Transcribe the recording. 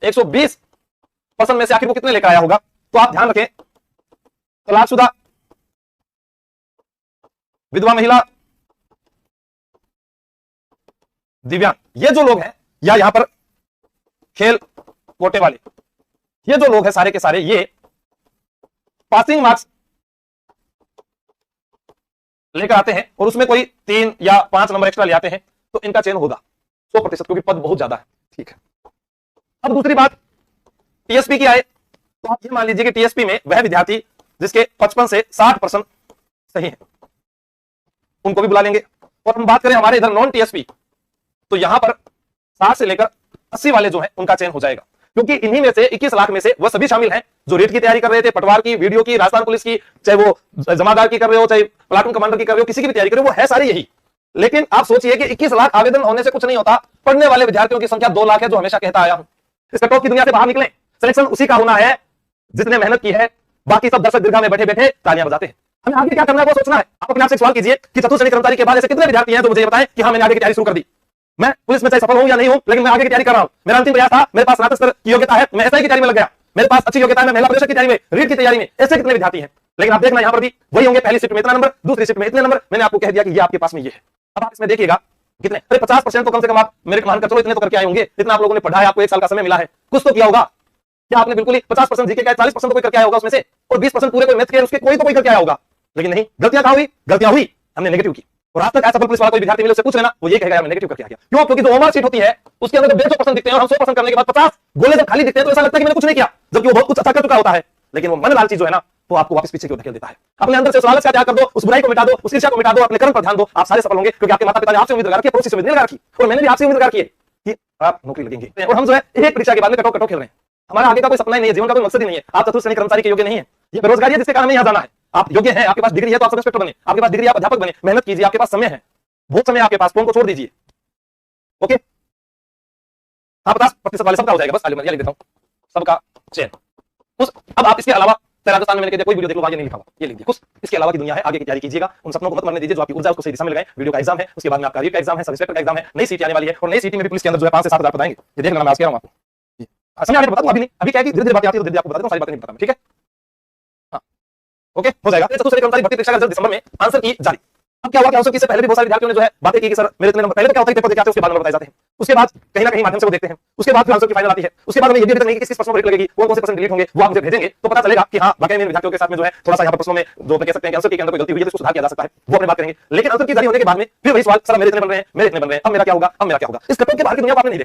120% में से आखिर वो कितने लेकर आया होगा। तो आप ध्यान रखें, तलाकशुदा, विधवा महिला, दिव्यांग, ये जो लोग हैं, या यहां पर खेल कोटे वाले, ये जो लोग हैं सारे के सारे, ये पासिंग मार्क्स लेकर आते हैं और उसमें कोई 3 या 5 नंबर एक्स्ट्रा ले आते हैं, तो इनका चयन होगा 100%, क्योंकि पद बहुत ज्यादा है। ठीक है, अब दूसरी बात टीएसपी की आए, तो आप ये मान लीजिए कि टीएसपी में वह विद्यार्थी जिसके 55 से 60% सही है, उनको भी बुला लेंगे। और हम बात करें हमारे इधर नॉन टीएसपी, तो यहां पर 60 से लेकर 80 वाले जो हैं उनका चयन हो जाएगा, क्योंकि इन्हीं में से 21 लाख में से वह सभी शामिल हैं जो रेट की तैयारी कर रहे थे, पटवार की, वीडियो की, राजस्थान पुलिस की, चाहे वो जमादार की कर रहे हो, चाहे प्लाटून कमांडर की कर रहे हो, किसी की भी तैयारी कर रहे हो, वो है सारी यही। लेकिन आप सोचिए कि 21 लाख आवेदन होने से कुछ नहीं होता, पढ़ने वाले विद्यार्थियों की संख्या 2 लाख है, जो हमेशा कहता आया हूं। इस कटऑफ की दुनिया से बाहर निकलें, सिलेक्शन उसी का होना है जिसने मेहनत की है, बाकी सब दर्शक दीर्घा में बैठे बैठे तालियां बजाते हैं। हमें आगे क्या करना है वो सोचना है। आप अपने आप से सवाल कीजिए कि चतुर्थ श्रेणी कर्मचारी के बाद ऐसे कितने विद्यार्थी हैं जो मुझे बताएं कि हाँ मैंने आगे की तैयारी शुरू कर दी, मैं पुलिस में चाहे सफल हूं या नहीं हूं, लेकिन मैं आगे की तैयारी कर रहा हूं, मेरा अंतिम प्रयास था, मेरे पास स्नातक स्तर की योग्यता है, मैं एसआई की तैयारी में लग गया, मेरे पास अच्छी योग्यता है, मैं महिला प्रवेशक की तैयारी में, रीट की तैयारी में, ऐसे कितने विद्यार्थी हैं। लेकिन आप देखना यहां पर भी वही होंगे, पहली शिफ्ट में इतना नंबर, दूसरी शिफ्ट में इतने नंबर, मैंने आपको कह दिया कि ये आपके पास में ये है। अब आप इसमें देखिएगा कितने, अरे 50% तो कम से कम आप मेरिट मानकर चलो, इतने तो करके आए होंगे, इतना आप लोगों ने पढ़ा है, आपको 1 साल का समय मिला है, कुछ तो किया होगा। क्या आपने बिल्कुल ही 50% जीके का 40% तो कोई करके आया होगा उसमें से, और 20% पूरे कोई मैथ के उसके कोई तो कोई करके आया होगा। लेकिन नहीं, गलतियां कहां हुई, गलतियां हुई हमने नेगेटिव की। और आज तक ऐसा पुलिस वाला कोई विद्यार्थी मिले उससे पूछ लेना, वो ये कहेगा मैं नेगेटिव करके आ गया। क्यों? क्योंकि जो ओमर सीट होती है उसके अंदर 150% दिखते हैं और हम 100% करने के बाद 50 गोले जब खाली दिखते हैं तो ऐसा लगता है कि मैंने कुछ नहीं किया, जबकि वो बहुत कुछ अच्छा कर चुका होता है। लेकिन वो मन लालची जो है ना, वो आपको वापस पीछे क्यों धकेल देता है। अपने अंदर से उस लालच का त्याग कर दो, उस बुराई को मिटा दो, उस ईर्ष्या को मिटा दो, अपने कर्म पर ध्यान दो, आप सारे सफल होंगे। क्योंकि आपके माता पिता ने आपसे उम्मीद लगा रखी है, पड़ोसी से उम्मीद लगा रखी, और मैंने भी आपसे उम्मीद लगा रखी है कि आप नौकरी लगेंगे। और हम जो है एक परीक्षा के बाद में कटो खेल रहे हैं, हमारा आगे का कोई सपना ही नहीं है, जीवन का कोई मकसद ही नहीं है। आप चतुर्थ श्रेणी कर्मचारी के योग्य नहीं है, ये बेरोजगारी है जिसके कारण हमें यहाँ जाना है। आप योग्य हैं, आपके पास डिग्री है तो आप सब इंस्पेक्टर बने, आपके पास डिग्री आप अध्यापक बने, मेहनत कीजिए, आपके पास समय है, बहुत समय आपके पास, फोन को छोड़ दीजिए। ओके, हाँ 50% वाले सबका हो जाएगा, बस ये लिख देता हूँ, सबका चयन। अब आप इसके अलावा राजस्थान में मैंने कोई वीडियो देख लो, आगे नहीं लिखा हुआ, ये लिख दिया कुछ, इसके अलावा की दुनिया है, आगे की तैयारी कीजिएगा, उन सपनों को मत मरने दीजिए, जो आपकी ऊर्जा उसको सही दिशा में लगाएं। वीडियो का एग्जाम है, उसके बाद में आपका रीट का एग्जाम है, सब इंस्पेक्टर का एग्जाम है, नई सीट आने वाली है, और नई सीट में भी पुलिस के अंदर जो है 5 से 7 हजार बताएंगे। ये देख लेना, मैं आज कह रहा हूं आपको, समय आगे बताऊंगा, अभी नहीं, अभी क्या है कि धीरे धीरे बात आती है तो धीरे आपको बता देता हूं, सारी बातें नहीं बताता, ठीक है। हाँ ओके, हो जाएगा। चतुर्थ श्रेणी कर्मचारी भर्ती परीक्षा का रिजल्ट दिसंबर में, आंसर की जारी। अब क्या हुआ कि आंसर की से पहले भी बहुत सारे विद्यार्थियों ने जो है बातें की कि सर मेरे इतने नंबर, पहले तो क्या होता है पेपर देके आते हैं, उसके बाद नंबर बताए जाते हैं, उसके बाद कहीं ना कहीं माध्यम से वो देखते हैं, उसके बाद फिर आंसर की फाइनल आती है, उसके बाद हमें ये भी पता नहीं कि किस प्रश्न में रेट लगेगी, कौन से प्रश्न डिलीट होंगे, वो आप मुझे भेजेंगे तो पता चलेगा कि हाँ वाकई में विद्यार्थियों के साथ में जो है थोड़ा सा यहाँ पर प्रश्नों में जो कह सकते हैं कि आंसर के अंदर कोई गलती हुई है तो उसको सुधार किया जा सकता है, वो अपनी बात करेंगे। लेकिन आंसर की जारी होने के बाद में फिर वही सवाल, सर मेरे इतने बन रहे हैं, मेरे इतने बन रहे हैं, अब मेरा क्या होगा, अब मेरा क्या होगा। इस कटऑफ के बाहर की दुनिया को आपने नहीं देखा।